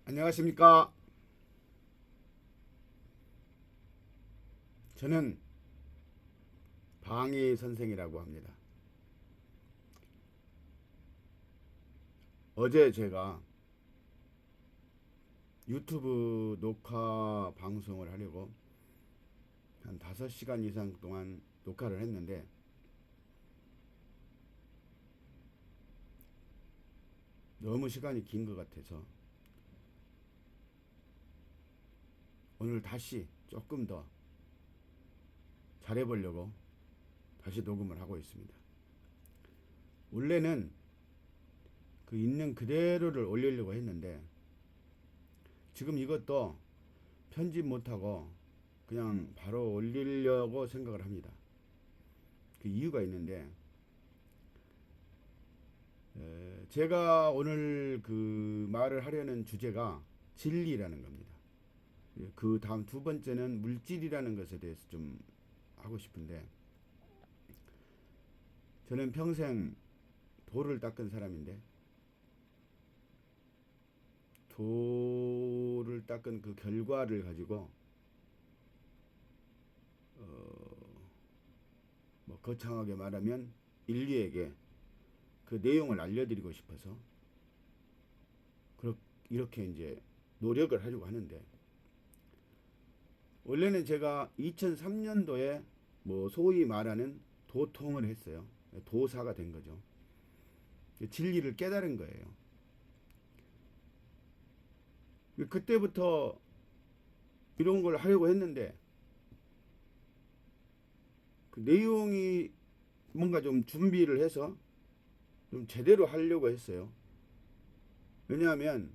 안녕하십니까. 저는 방희 선생이라고 합니다. 어제 제가 유튜브 녹화 방송을 하려고 한 5시간 이상 동안 녹화를 했는데 너무 시간이 긴 것 같아서 오늘 다시 조금 더 잘해보려고 다시 녹음을 하고 있습니다. 원래는 그 있는 그대로를 올리려고 했는데 지금 이것도 편집 못하고 그냥 바로 올리려고 생각을 합니다. 그 이유가 있는데 제가 오늘 그 말을 하려는 주제가 진리라는 겁니다. 그 다음 두 번째는 물질이라는 것에 대해서 좀 하고 싶은데 저는 평생 돌을 닦은 사람인데 돌을 닦은 그 결과를 가지고 뭐 거창하게 말하면 인류에게 그 내용을 알려드리고 싶어서 이렇게 이제 노력을 하려고 하는데 원래는 제가 2003년도에 뭐 소위 말하는 도통을 했어요. 도사가 된 거죠. 진리를 깨달은 거예요. 그때부터 이런 걸 하려고 했는데 그 내용이 뭔가 좀 준비를 해서 좀 제대로 하려고 했어요. 왜냐하면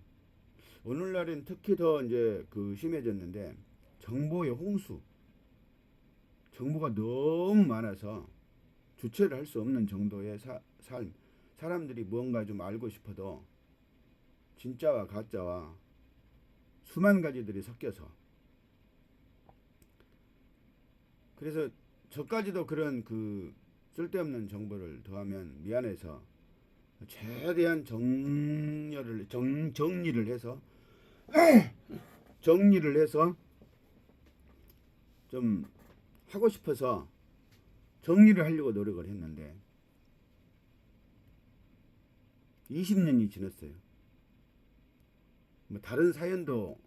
오늘날은 특히 더 이제 그 심해졌는데 정보의 홍수, 정보가 너무 많아서 주체를 할 수 없는 정도의 삶, 사람들이 무언가 좀 알고 싶어도 진짜와 가짜와 수만 가지들이 섞여서 그래서 저까지도 그런 그 쓸데없는 정보를 더하면 미안해서 최대한 정리를 해서 좀 하고 싶어서 정리를 하려고 노력을 했는데 20년이 지났어요. 뭐 다른 사연도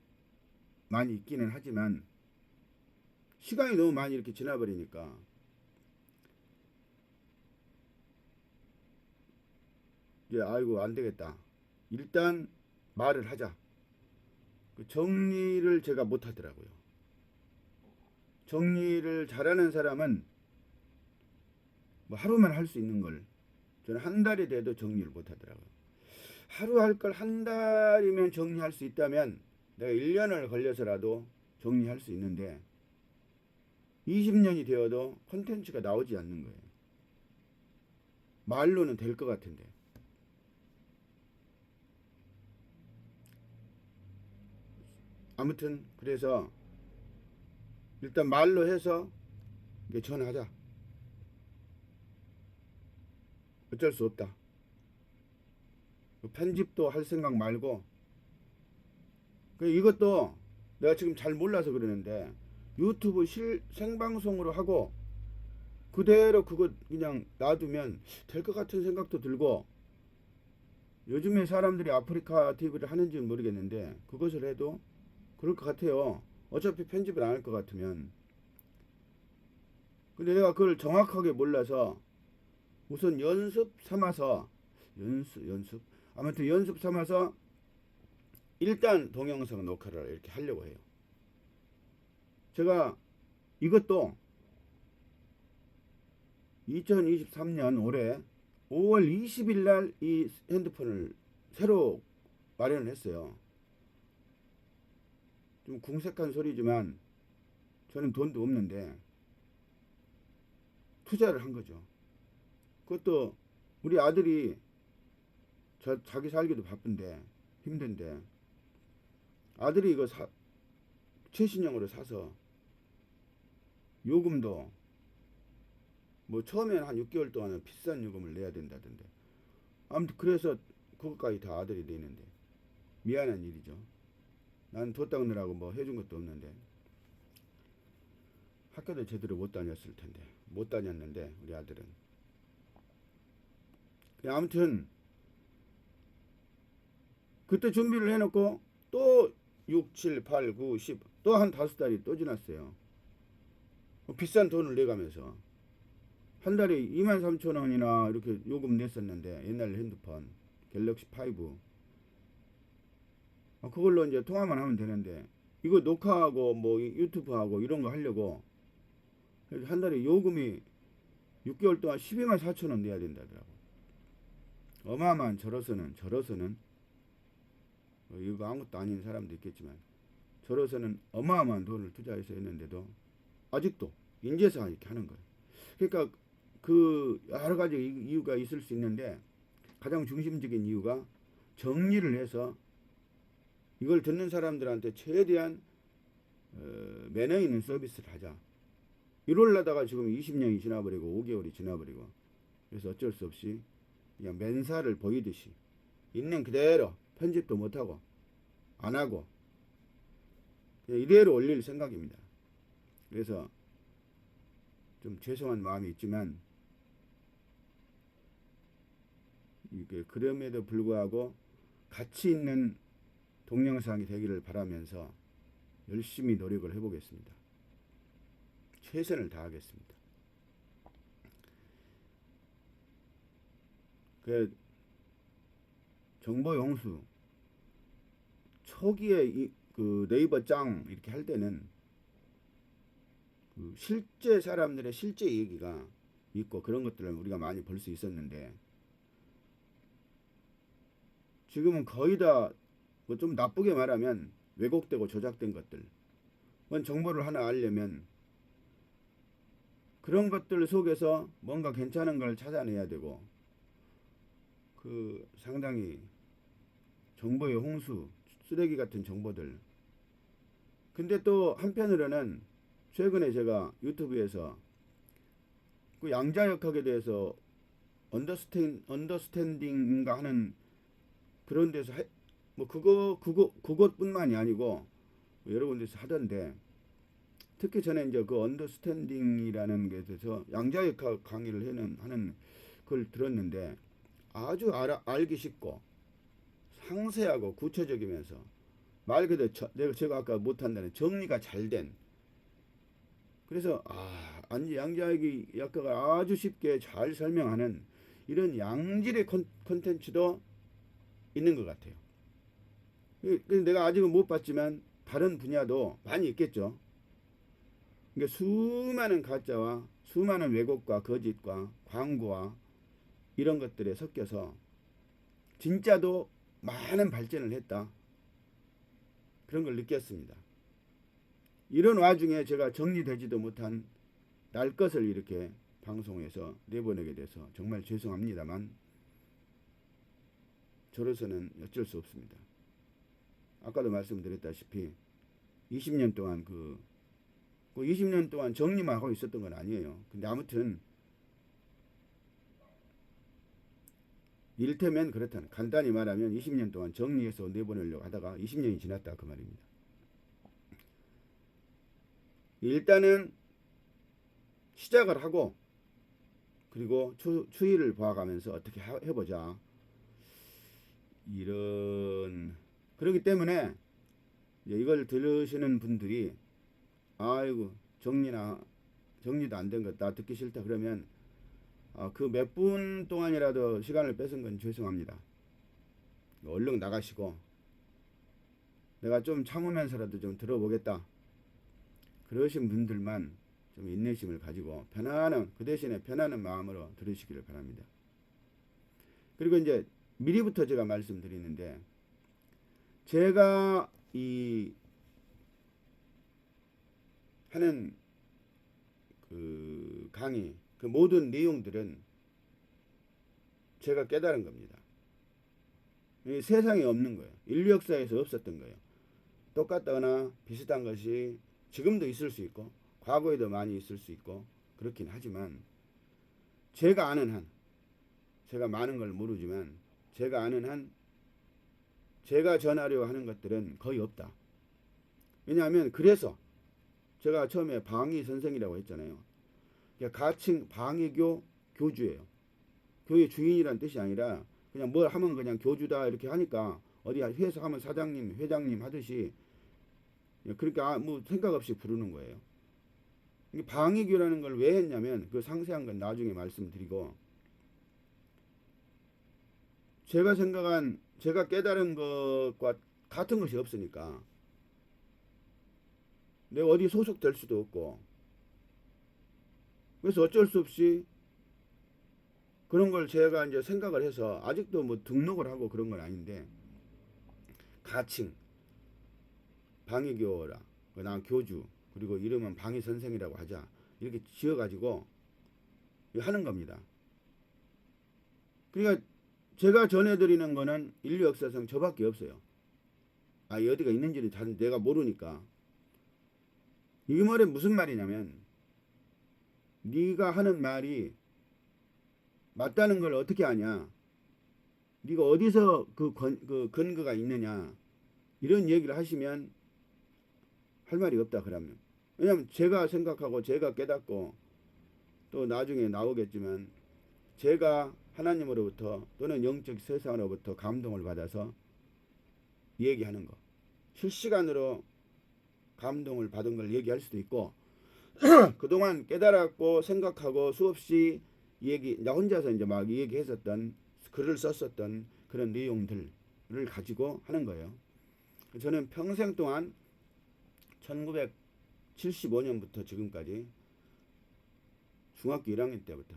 많이 있기는 하지만 시간이 너무 많이 이렇게 지나버리니까 이제 아이고 안 되겠다. 일단 말을 하자. 그 정리를 제가 못 하더라고요. 정리를 잘하는 사람은 뭐 하루만 할 수 있는 걸 저는 한 달이 돼도 정리를 못 하더라고요. 하루 할 걸 한 달이면 정리할 수 있다면 내가 1년을 걸려서라도 정리할 수 있는데 20년이 되어도 콘텐츠가 나오지 않는 거예요. 말로는 될 것 같은데. 아무튼 그래서 일단 말로 해서 전하자. 어쩔 수 없다. 편집도 할 생각 말고 이것도 내가 지금 잘 몰라서 그러는데 유튜브 생방송으로 하고 그대로 그거 그냥 놔두면 될 것 같은 생각도 들고 요즘에 사람들이 아프리카 TV를 하는지는 모르겠는데 그것을 해도 그럴 것 같아요. 어차피 편집을 안 할 것 같으면. 근데 내가 그걸 정확하게 몰라서 우선 연습 삼아서 아무튼 연습 삼아서 일단 동영상 녹화를 이렇게 하려고 해요. 제가 이것도 2023년 올해 5월 20일 날 이 핸드폰을 새로 마련을 했어요. 좀 궁색한 소리지만 저는 돈도 없는데 투자를 한 거죠. 그것도 우리 아들이 자기 살기도 바쁜데 힘든데 아들이 이거 최신형으로 사서 요금도 뭐 처음에는 한 6개월 동안은 비싼 요금을 내야 된다던데 아무튼 그래서 그것까지 다 아들이 내는데 미안한 일이죠. 난 돈 닦느라고 뭐 해준 것도 없는데. 학교도 제대로 못 다녔을 텐데. 못 다녔는데 우리 아들은. 아무튼 그때 준비를 해놓고 또 6, 7, 8, 9, 10 또 한 5달이 또 지났어요. 비싼 돈을 내가면서 한 달에 23,000원이나 이렇게 요금 냈었는데 옛날 핸드폰 갤럭시 5 그걸로 이제 통화만 하면 되는데 이거 녹화하고 뭐 유튜브하고 이런 거 하려고 한 달에 요금이 6개월 동안 124,000원 내야 된다더라고. 어마어마한 저로서는 이거 아무것도 아닌 사람도 있겠지만 저로서는 어마어마한 돈을 투자해서 했는데도 아직도 인제서 이렇게 하는 거예요. 그러니까 그 여러 가지 이유가 있을 수 있는데 가장 중심적인 이유가 정리를 해서 이걸 듣는 사람들한테 최대한 매너 있는 서비스를 하자. 이러려다가 지금 20년이 지나버리고 5개월이 지나버리고 그래서 어쩔 수 없이 그냥 맨살을 보이듯이 있는 그대로 편집도 못하고 안하고 이대로 올릴 생각입니다. 그래서 좀 죄송한 마음이 있지만 이게 그럼에도 불구하고 가치 있는 동영상이 되기를 바라면서 열심히 노력을 해보겠습니다. 최선을 다하겠습니다. 그 정보 용수 초기에 그 네이버 짱 이렇게 할 때는 그 실제 사람들의 실제 얘기가 있고 그런 것들을 우리가 많이 볼 수 있었는데 지금은 거의 다 뭐 좀 나쁘게 말하면 왜곡되고 조작된 것들 정보를 하나 알려면 그런 것들 속에서 뭔가 괜찮은 걸 찾아내야 되고 그 상당히 정보의 홍수 쓰레기 같은 정보들. 근데 또 한편으로는 최근에 제가 유튜브에서 그 양자역학에 대해서 언더스탠딩인가 하는 그런 데서 뭐 그것뿐만이 아니고 여러 군데서 하던데 특히 저는 이제 그 언더스탠딩이라는 게 대해서 양자역학 강의를 하는 걸 들었는데 아주 알기 쉽고 상세하고 구체적이면서 말 그대로 제가 아까 못한다는 정리가 잘 된 그래서 양자역학을 아주 쉽게 잘 설명하는 이런 양질의 콘텐츠도 있는 것 같아요. 그래서 내가 아직은 못 봤지만 다른 분야도 많이 있겠죠. 그러니까 수많은 가짜와 수많은 왜곡과 거짓과 광고와 이런 것들에 섞여서 진짜도 많은 발전을 했다. 그런 걸 느꼈습니다. 이런 와중에 제가 정리되지도 못한 날 것을 이렇게 방송에서 내보내게 돼서 정말 죄송합니다만 저로서는 어쩔 수 없습니다. 아까도 말씀드렸다시피 20년 동안 그 20년 동안 정리만 하고 있었던 건 아니에요. 근데 아무튼 일테면 그렇다는 간단히 말하면 20년 동안 정리해서 내보내려고 하다가 20년이 지났다 그 말입니다. 일단은 시작을 하고 그리고 추이를 봐가면서 어떻게 해보자. 그렇기 때문에 이걸 들으시는 분들이 아이고 정리도 안 된 것 나 듣기 싫다 그러면 그 몇 분 동안이라도 시간을 뺏은 건 죄송합니다. 얼른 나가시고 내가 좀 참으면서라도 좀 들어보겠다. 그러신 분들만 좀 인내심을 가지고 그 대신에 편안한 마음으로 들으시기를 바랍니다. 그리고 이제 미리부터 제가 말씀드리는데 제가 이 하는 그 강의 그 모든 내용들은 제가 깨달은 겁니다. 세상에 없는 거예요. 인류 역사에서 없었던 거예요. 똑같거나 비슷한 것이 지금도 있을 수 있고 과거에도 많이 있을 수 있고 그렇긴 하지만 제가 아는 한 제가 많은 걸 모르지만 제가 아는 한 제가 전하려고 하는 것들은 거의 없다. 왜냐하면 그래서 제가 처음에 방위 선생이라고 했잖아요. 그러니까 가칭 방위교 교주예요. 교회 주인이란 뜻이 아니라 그냥 뭘 하면 그냥 교주다 이렇게 하니까 어디 회사 하면 사장님, 회장님 하듯이 그러니까 뭐 생각 없이 부르는 거예요. 방위교라는 걸 왜 했냐면 그 상세한 건 나중에 말씀드리고 제가 깨달은 것과 같은 것이 없으니까 내가 어디 소속될 수도 없고 그래서 어쩔 수 없이 그런 걸 제가 이제 생각을 해서 아직도 뭐 등록을 하고 그런 건 아닌데 가칭 방위교라 난 교주 그리고 이름은 방위 선생이라고 하자 이렇게 지어가지고 하는 겁니다. 그러니까 제가 전해드리는 거는 인류 역사상 저밖에 없어요. 어디가 있는지는 잘 내가 모르니까. 이 말은 무슨 말이냐면 네가 하는 말이 맞다는 걸 어떻게 아냐? 네가 어디서 그 근거가 있느냐? 이런 얘기를 하시면 할 말이 없다 그러면. 왜냐하면 제가 생각하고 제가 깨닫고 또 나중에 나오겠지만 제가 하나님으로부터 또는 영적 세상으로부터 감동을 받아서 얘기하는 거. 실시간으로 감동을 받은 걸 얘기할 수도 있고 그동안 깨달았고 생각하고 수없이 나 혼자서 이제 막 얘기했었던 글을 썼었던 그런 내용들을 가지고 하는 거예요. 저는 평생 동안 1975년부터 지금까지 중학교 1학년 때부터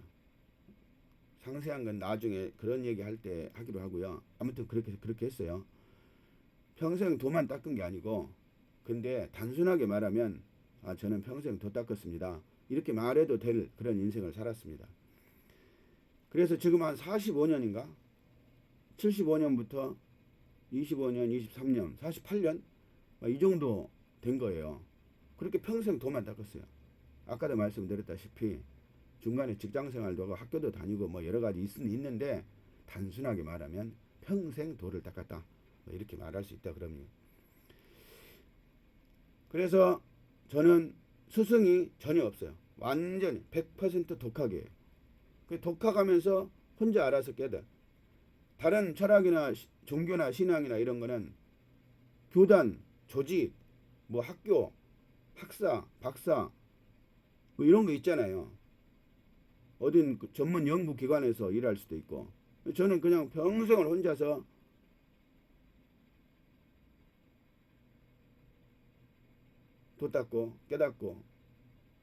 상세한 건 나중에 그런 얘기 할 때 하기로 하고요. 아무튼 그렇게 했어요. 평생 도만 닦은 게 아니고 근데 단순하게 말하면 저는 평생 도 닦았습니다. 이렇게 말해도 될 그런 인생을 살았습니다. 그래서 지금 한 45년인가 75년부터 25년 23년 48년 이 정도 된 거예요. 그렇게 평생 도만 닦았어요. 아까도 말씀드렸다시피 중간에 직장생활도 하고 학교도 다니고 뭐 여러 가지 있는데 단순하게 말하면 평생 도를 닦았다 이렇게 말할 수 있다 그럼요. 그래서 저는 스승이 전혀 없어요. 완전히 100% 독학이에요. 독학하면서 혼자 알아서 깨달아. 다른 철학이나 종교나 신앙이나 이런 거는 교단, 조직, 뭐 학교, 학사, 박사 뭐 이런 거 있잖아요. 어딘 전문 연구기관에서 일할 수도 있고 저는 그냥 평생을 혼자서 도 닦고 깨닫고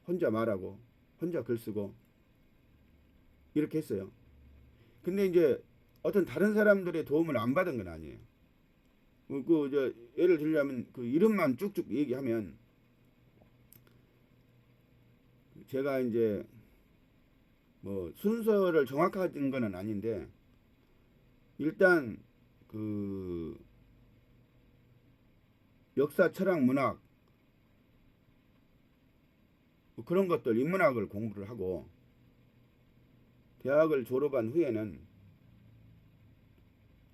혼자 말하고 혼자 글 쓰고 이렇게 했어요. 근데 이제 어떤 다른 사람들의 도움을 안 받은 건 아니에요. 예를 들자면 그 이름만 쭉쭉 얘기하면 제가 이제 뭐 순서를 정확한 건 아닌데 일단 그 역사, 철학, 문학 뭐 그런 것들 인문학을 공부를 하고 대학을 졸업한 후에는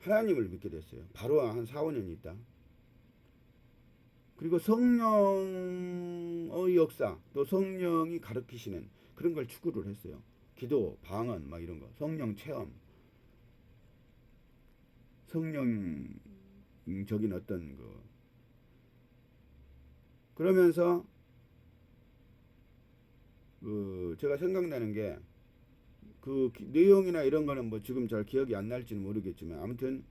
하나님을 믿게 됐어요. 바로 한 4, 5년 있다. 그리고 성령의 역사 또 성령이 가르치시는 그런 걸 추구를 했어요. 기도, 방언 막 이런 거 성령 체험 성령적인 어떤 그러면서 제가 생각나는 게 내용이나 이런 거는 뭐 지금 잘 기억이 안 날지는 모르겠지만 아무튼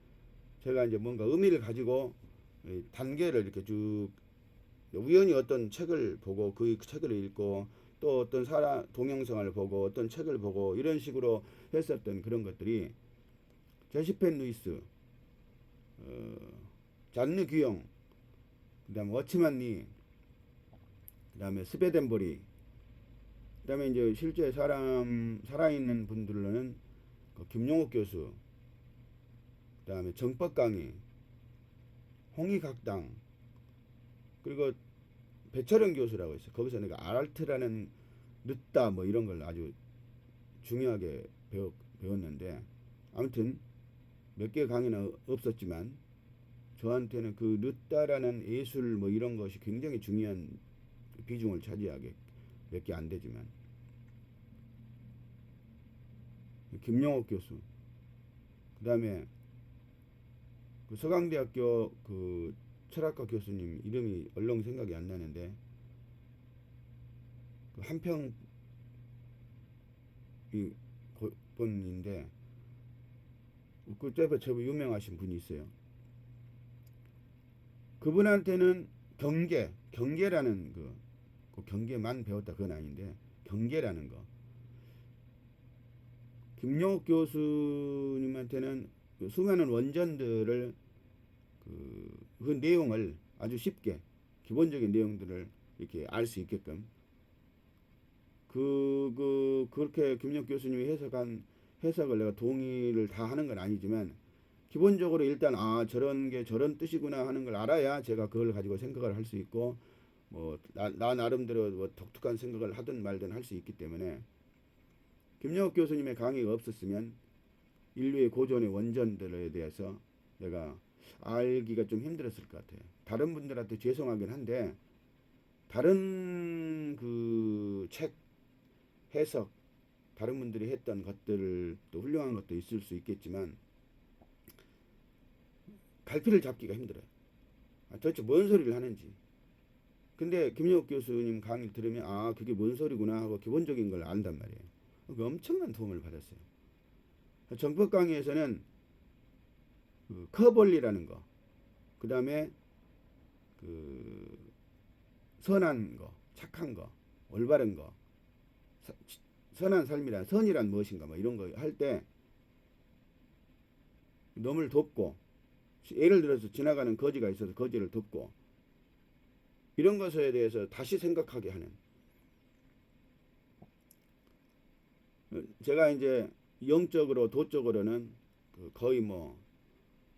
제가 이제 뭔가 의미를 가지고 단계를 이렇게 쭉 우연히 어떤 책을 보고 그 책을 읽고 또 어떤 사람 동영상을 보고 어떤 책을 보고 이런 식으로 했었던 그런 것들이 제시펜 루이스, 잔느 규영, 그다음에 워치만 리, 그다음에 스베덴버리, 그다음에 이제 실제 살아있는 분들로는 김용옥 교수, 그다음에 정법 강의, 홍익학당, 그리고 배철영 교수라고 있어요. 거기서 내가 아르트라는 늦다 뭐 이런 걸 아주 중요하게 배웠는데 아무튼 몇 개 강의는 없었지만 저한테는 그 늦다라는 예술 뭐 이런 것이 굉장히 중요한 비중을 차지하게 몇 개 안 되지만 김영옥 교수 그다음에 그 서강대학교 그 철학과 교수님 이름이 얼렁 생각이 안 나는데 그 한평 이 분인데 그때 제법 유명하신 분이 있어요. 그분한테는 경계라는 그 경계만 배웠다 그건 아닌데 경계라는 거. 김용옥 교수님한테는 그 수많은 원전들을 그 내용을 아주 쉽게 기본적인 내용들을 이렇게 알 수 있게끔 그렇게 김용옥 교수님이 해석을 내가 동의를 다 하는 건 아니지만 기본적으로 일단 저런 게 저런 뜻이구나 하는 걸 알아야 제가 그걸 가지고 생각을 할 수 있고 뭐 나 나름대로 뭐 독특한 생각을 하든 말든 할 수 있기 때문에 김영옥 교수님의 강의가 없었으면 인류의 고전의 원전들에 대해서 내가 알기가 좀 힘들었을 것 같아요. 다른 분들한테 죄송하긴 한데 다른 그 책 해석 다른 분들이 했던 것들도 훌륭한 것도 있을 수 있겠지만 갈피를 잡기가 힘들어요. 도대체 뭔 소리를 하는지. 근데 김영옥 교수님 강의를 들으면 그게 뭔 소리구나 하고 기본적인 걸 안단 말이에요. 그 엄청난 도움을 받았어요. 정법 강의에서는 그 커벌리라는 거, 그 다음에 그 선한 거, 착한 거, 올바른 거, 선한 삶이란 선이란 무엇인가 뭐 이런 거 할 때 놈을 돕고 예를 들어서 지나가는 거지가 있어서 거지를 돕고 이런 것에 대해서 다시 생각하게 하는 제가 이제 영적으로 도적으로는 거의 뭐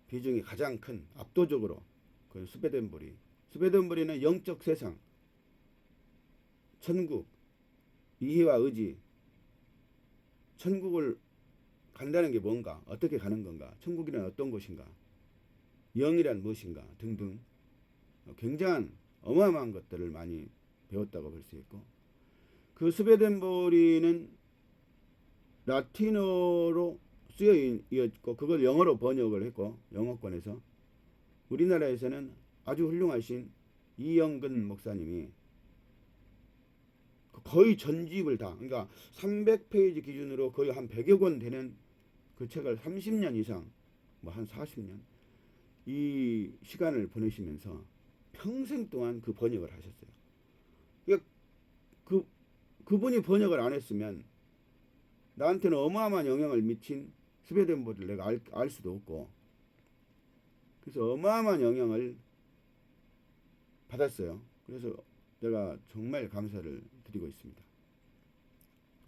비중이 가장 큰 압도적으로 그 스베덴부리는 영적 세상 천국 이해와 의지 천국을 간다는 게 뭔가 어떻게 가는 건가 천국이란 어떤 곳인가 영이란 무엇인가 등등 굉장한 어마어마한 것들을 많이 배웠다고 볼 수 있고 그 스베덴보리는 라틴어로 쓰여 있고 그걸 영어로 번역을 했고 영어권에서 우리나라에서는 아주 훌륭하신 이영근 목사님이 거의 전집을 다 그러니까 300페이지 기준으로 거의 한 100여 권 되는 그 책을 30년 이상 뭐 한 40년 이 시간을 보내시면서 평생 동안 그 번역을 하셨어요. 그러니까 그분이 번역을 안 했으면 나한테는 어마어마한 영향을 미친 스웨덴보리를 내가 알 수도 없고 그래서 어마어마한 영향을 받았어요. 그래서 내가 정말 감사를 드리고 있습니다.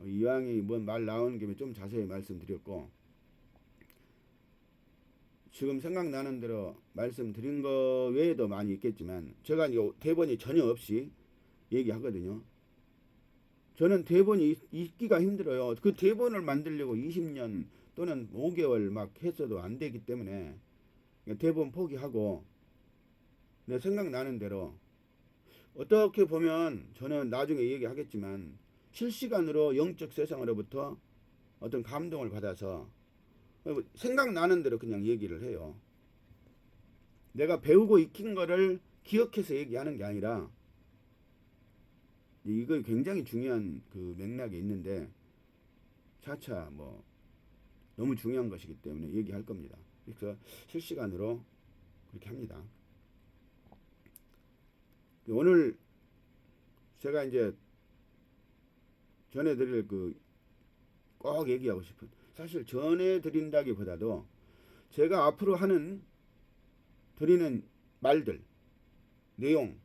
이왕이 뭔 말 나오는 김에 좀 자세히 말씀드렸고 지금 생각나는 대로 말씀드린 거 외에도 많이 있겠지만 제가 이제 대본이 전혀 없이 얘기하거든요. 저는 대본이 있기가 힘들어요. 그 대본을 만들려고 20년 또는 5개월 막 했어도 안 되기 때문에 대본 포기하고 내 생각나는 대로 어떻게 보면 저는 나중에 얘기하겠지만 실시간으로 영적 세상으로부터 어떤 감동을 받아서 생각나는 대로 그냥 얘기를 해요. 내가 배우고 익힌 거를 기억해서 얘기하는 게 아니라 이거 굉장히 중요한 그 맥락이 있는데 차차 뭐 너무 중요한 것이기 때문에 얘기할 겁니다. 그래서 실시간으로 그렇게 합니다. 오늘 제가 이제 전해드릴 꼭 얘기하고 싶은 사실 전해드린다기보다도 제가 앞으로 드리는 말들 내용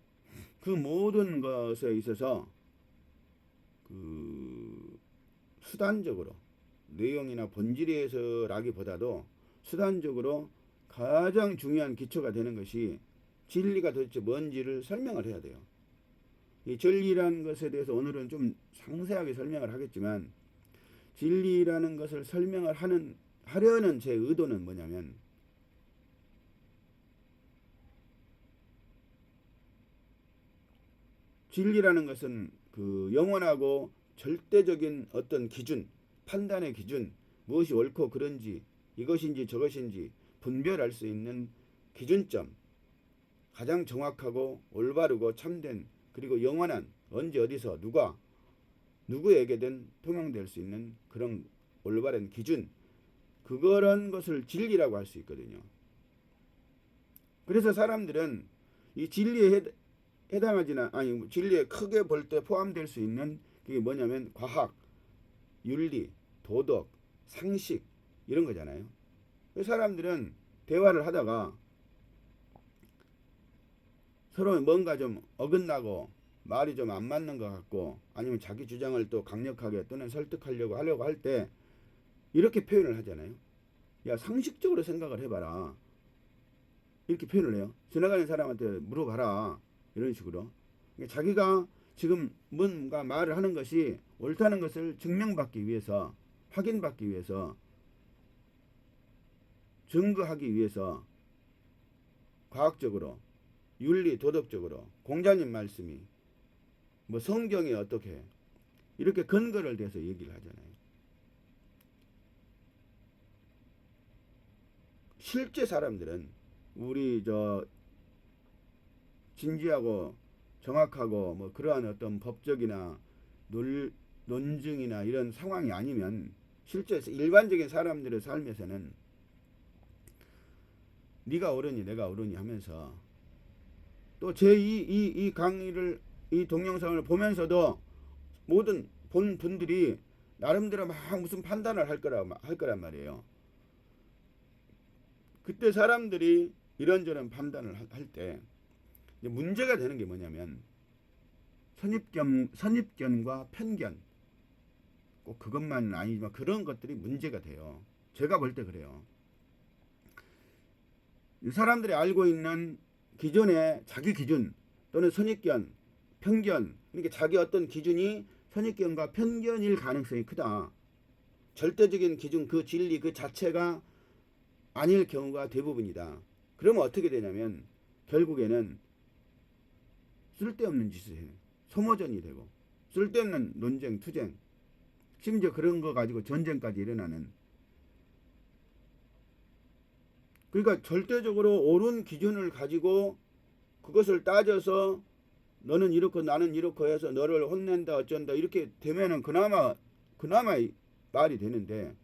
그 모든 것에 있어서 수단적으로 내용이나 본질에서라기보다도 수단적으로 가장 중요한 기초가 되는 것이 진리가 도대체 뭔지를 설명을 해야 돼요. 이 진리라는 것에 대해서 오늘은 좀 상세하게 설명을 하겠지만 진리라는 것을 설명을 하려는 제 의도는 뭐냐면 진리라는 것은 그 영원하고 절대적인 어떤 기준, 판단의 기준, 무엇이 옳고 그른지, 이것인지 저것인지 분별할 수 있는 기준점, 가장 정확하고 올바르고 참된, 그리고 영원한, 언제 어디서 누가 누구에게든 통용될 수 있는 그런 올바른 기준, 그런 것을 진리라고 할 수 있거든요. 그래서 사람들은 이 진리에 해당하지나, 아니 진리에 크게 볼 때 포함될 수 있는 그게 뭐냐면 과학, 윤리, 도덕, 상식 이런 거잖아요. 사람들은 대화를 하다가 서로 뭔가 좀 어긋나고 말이 좀 안 맞는 것 같고, 아니면 자기 주장을 또 강력하게 또는 설득하려고 할 때 이렇게 표현을 하잖아요. 야, 상식적으로 생각을 해봐라. 이렇게 표현을 해요. 지나가는 사람한테 물어봐라. 이런 식으로. 자기가 지금 뭔가 말을 하는 것이 옳다는 것을 증명받기 위해서, 확인받기 위해서, 증거하기 위해서 과학적으로, 윤리, 도덕적으로, 공자님 말씀이 뭐 성경이 어떻게 이렇게 근거를 대서 얘기를 하잖아요. 실제 사람들은 우리 진지하고 정확하고 뭐 그러한 어떤 법적이나 논증이나 이런 상황이 아니면, 실제 일반적인 사람들의 삶에서는 네가 옳으니 내가 옳으니 하면서, 또 제 이 강의를, 이 동영상을 보면서도 모든 본 분들이 나름대로 막 무슨 판단을 할 거란 말이에요. 그때 사람들이 이런저런 판단을 할 때 문제가 되는 게 뭐냐면 선입견과 편견, 꼭 그것만은 아니지만 그런 것들이 문제가 돼요. 제가 볼 때 그래요. 사람들이 알고 있는 기존의 자기 기준 또는 선입견, 편견, 그러니까 자기 어떤 기준이 선입견과 편견일 가능성이 크다. 절대적인 기준, 그 진리 그 자체가 아닐 경우가 대부분이다. 그러면 어떻게 되냐면 결국에는 쓸데없는 짓을 해요. 소모전이 되고 쓸데없는 논쟁, 투쟁, 심지어 그런 거 가지고 전쟁까지 일어나는. 그러니까 절대적으로 옳은 기준을 가지고 그것을 따져서 너는 이렇고 나는 이렇고 해서 너를 혼낸다 어쩐다 이렇게 되면은 그나마 말이 되는데,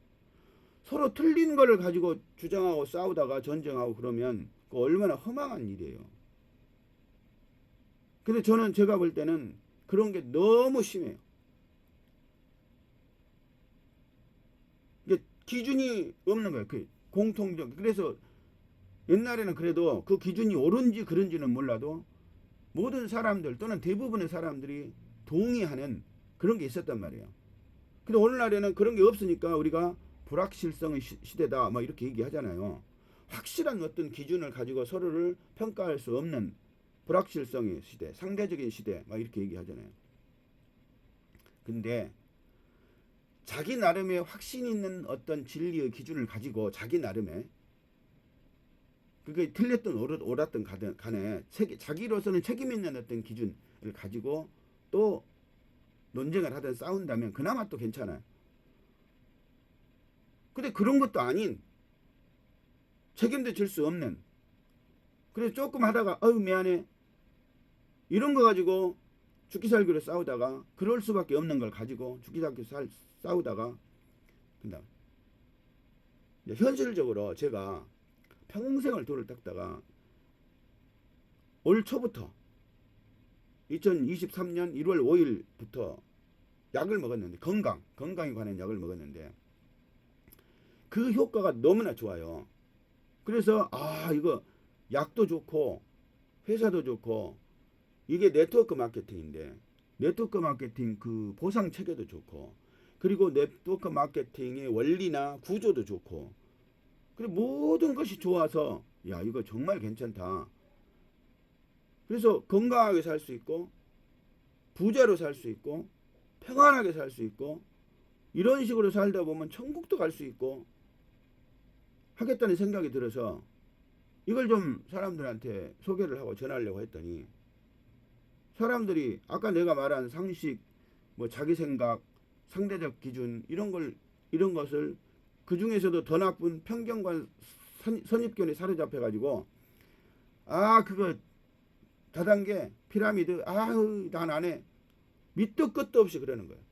서로 틀린 거를 가지고 주장하고 싸우다가 전쟁하고 그러면 그 얼마나 허망한 일이에요. 근데 저는 제가 볼 때는 그런 게 너무 심해요. 이게 기준이 없는 거예요. 그 공통적. 그래서 옛날에는 그래도 그 기준이 옳은지 그른지는 몰라도 모든 사람들 또는 대부분의 사람들이 동의하는 그런 게 있었단 말이에요. 근데 오늘날에는 그런 게 없으니까 우리가 불확실성의 시대다 막 이렇게 얘기하잖아요. 확실한 어떤 기준을 가지고 서로를 평가할 수 없는 불확실성의 시대, 상대적인 시대 막 이렇게 얘기하잖아요. 근데 자기 나름의 확신 있는 어떤 진리의 기준을 가지고 자기 나름의, 그게 틀렸든 옳았든 간에 자기로서는 책임 있는 어떤 기준을 가지고 또 논쟁을 하든 싸운다면 그나마 또 괜찮아요. 근데 그런 것도 아닌, 책임도 질 수 없는, 그래서 조금 하다가 어우 미안해 이런 거 가지고 죽기 살기로 싸우다가, 그럴 수밖에 없는 걸 가지고 죽기 살기로 싸우다가, 그다음 현실적으로 제가 평생을 돌을 닦다가 올 초부터 2023년 1월 5일부터 약을 먹었는데, 건강에 관한 약을 먹었는데 그 효과가 너무나 좋아요. 그래서 이거 약도 좋고 회사도 좋고, 이게 네트워크 마케팅인데 네트워크 마케팅 그 보상 체계도 좋고, 그리고 네트워크 마케팅의 원리나 구조도 좋고, 그리고 모든 것이 좋아서 야 이거 정말 괜찮다. 그래서 건강하게 살 수 있고 부자로 살 수 있고 평안하게 살 수 있고, 이런 식으로 살다 보면 천국도 갈 수 있고 하겠다는 생각이 들어서 이걸 좀 사람들한테 소개를 하고 전하려고 했더니 사람들이 아까 내가 말한 상식, 뭐 자기 생각, 상대적 기준 이런 것을 그 중에서도 더 나쁜 편견과 선입견에 사로잡혀 가지고 아 그거 다단계 피라미드 아우 난 안 해. 밑도 끝도 없이 그러는 거예요.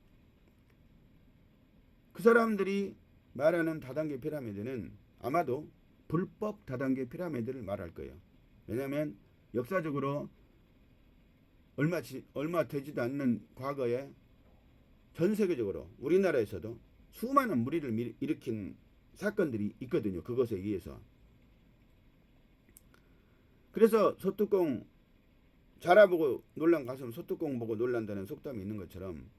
그 사람들이 말하는 다단계 피라미드는 아마도 불법 다단계 피라미드를 말할 거예요. 왜냐하면 역사적으로 얼마 되지도 않는 과거에 전 세계적으로 우리나라에서도 수많은 무리를 일으킨 사건들이 있거든요. 그것에 의해서. 그래서 소뚜껑 자라보고 놀란 가슴 소뚜껑 보고 놀란다는 속담이 있는 것처럼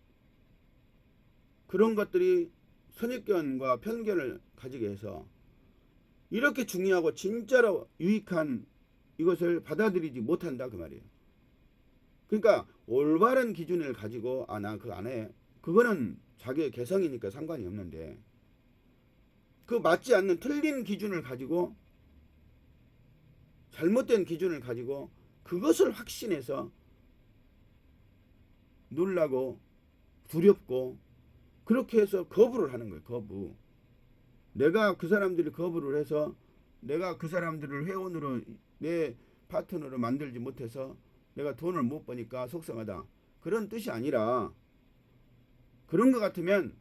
그런 것들이 선입견과 편견을 가지게 해서 이렇게 중요하고 진짜로 유익한 이것을 받아들이지 못한다 그 말이에요. 그러니까 올바른 기준을 가지고 아 나 그거 안 해. 그거는 자기의 개성이니까 상관이 없는데 그 맞지 않는 틀린 기준을 가지고 잘못된 기준을 가지고 그것을 확신해서 놀라고 두렵고 그렇게 해서 거부를 하는 거예요. 거부. 내가 그 사람들이 거부를 해서 내가 그 사람들을 회원으로 내 파트너로 만들지 못해서 내가 돈을 못 버니까 속상하다. 그런 뜻이 아니라 그런 것 같으면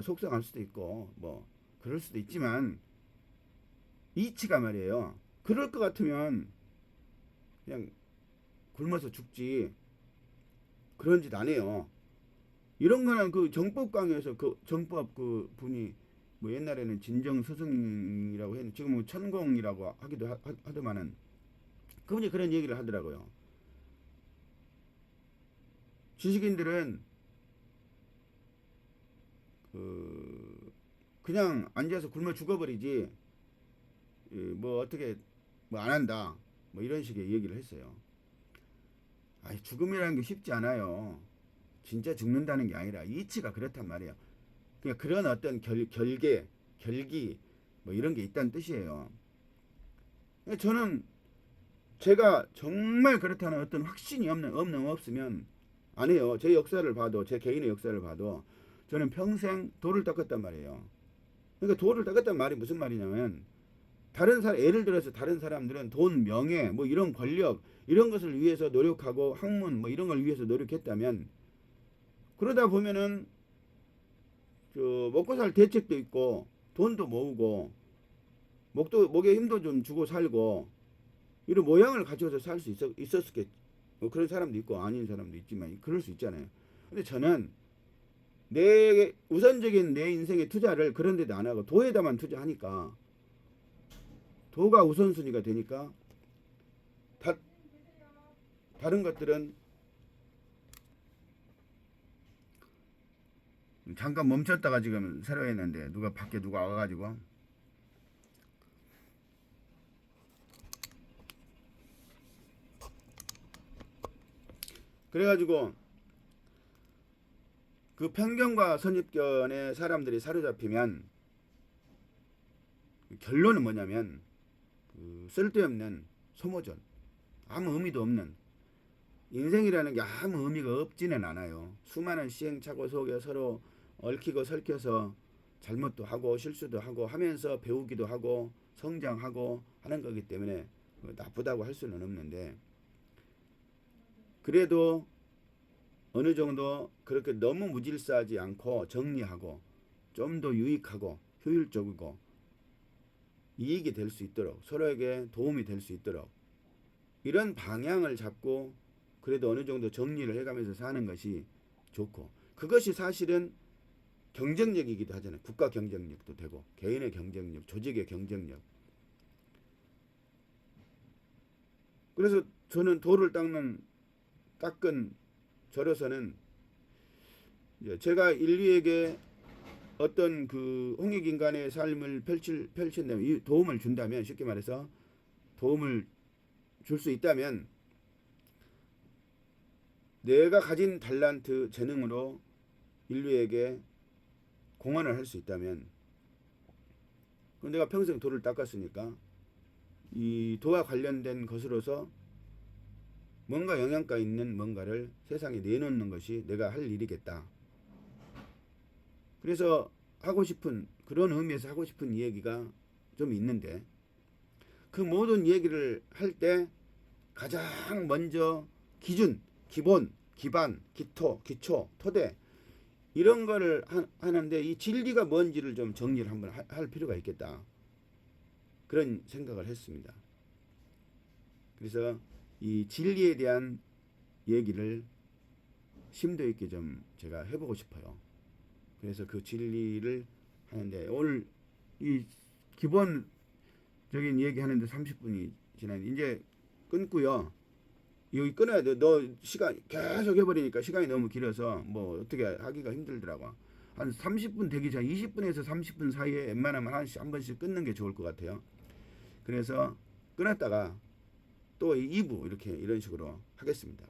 속상할 수도 있고 뭐 그럴 수도 있지만 이치가 말이에요. 그럴 것 같으면 그냥 굶어서 죽지 그런 짓 안 해요. 이런 거는 그 정법 강의에서 그 정법 그 분이 뭐 옛날에는 진정 스승이라고 했는데 지금은 천공이라고 하기도 하더만은 그분이 그런 얘기를 하더라고요. 지식인들은 그냥 앉아서 굶어 죽어버리지 뭐 어떻게 뭐 안 한다 뭐 이런 식의 얘기를 했어요. 아니 죽음이라는 게 쉽지 않아요. 진짜 죽는다는 게 아니라 이치가 그렇단 말이에요. 그냥 그런 어떤 결기 뭐 이런 게 있다는 뜻이에요. 저는 제가 정말 그렇다는 어떤 확신이 없으면 안 해요. 제 역사를 봐도 제 개인의 역사를 봐도 저는 평생 돌을 닦았단 말이에요. 그러니까 돌을 닦았단 말이 무슨 말이냐면 다른 사람 예를 들어서 다른 사람들은 돈, 명예, 뭐 이런 권력 이런 것을 위해서 노력하고 학문 뭐 이런 걸 위해서 노력했다면 그러다 보면은 저 먹고 살 대책도 있고 돈도 모으고 목에 힘도 좀 주고 살고 이런 모양을 가지고서 살 수 있었겠 뭐 그런 사람도 있고 아닌 사람도 있지만 그럴 수 있잖아요. 근데 저는 내 우선적인 내 인생의 투자를 그런 데도 안 하고 도에다만 투자하니까 도가 우선순위가 되니까 다른 것들은 잠깐 멈췄다가 지금 새로 했는데 밖에 누가 와가지고 그래가지고 그 편견과 선입견에 사람들이 사로잡히면 결론은 뭐냐면 그 쓸데없는 소모전 아무 의미도 없는 인생이라는 게 아무 의미가 없지는 않아요. 수많은 시행착오 속에 서로 얽히고 설켜서 잘못도 하고 실수도 하고 하면서 배우기도 하고 성장하고 하는 거기 때문에 나쁘다고 할 수는 없는데 그래도 어느 정도 그렇게 너무 무질서하지 않고 정리하고 좀 더 유익하고 효율적이고 이익이 될 수 있도록 서로에게 도움이 될 수 있도록 이런 방향을 잡고 그래도 어느 정도 정리를 해가면서 사는 것이 좋고 그것이 사실은 경쟁력이기도 하잖아요. 국가 경쟁력도 되고 개인의 경쟁력, 조직의 경쟁력. 그래서 저는 돌을 닦은 저로서는 제가 인류에게 어떤 그 홍익인간의 삶을 펼친다면 이 도움을 준다면 쉽게 말해서 도움을 줄 수 있다면 내가 가진 달란트 재능으로 인류에게 공헌을 할 수 있다면 그럼 내가 평생 돌을 닦았으니까 이 도와 관련된 것으로서 뭔가 영양가 있는 뭔가를 세상에 내놓는 것이 내가 할 일이겠다. 그래서 하고 싶은 그런 의미에서 하고 싶은 이야기가 좀 있는데 그 모든 얘기를 할 때 가장 먼저 기준, 기본, 기반, 기초, 토대 이런 거를 하는데 이 진리가 뭔지를 좀 정리를 한번 할 필요가 있겠다. 그런 생각을 했습니다. 그래서 이 진리에 대한 얘기를 심도 있게 좀 제가 해보고 싶어요. 그래서 그 진리를 하는데 오늘 이 기본적인 얘기 하는데 30분이 지났는데 이제 끊고요. 여기 끊어야 돼. 너 시간 계속 해버리니까 시간이 너무 길어서 뭐 어떻게 하기가 힘들더라고. 한 30분 되기 전 20분에서 30분 사이에 웬만하면 한 번씩 끊는 게 좋을 것 같아요. 그래서 끊었다가 또 2부 이렇게 이런 식으로 하겠습니다.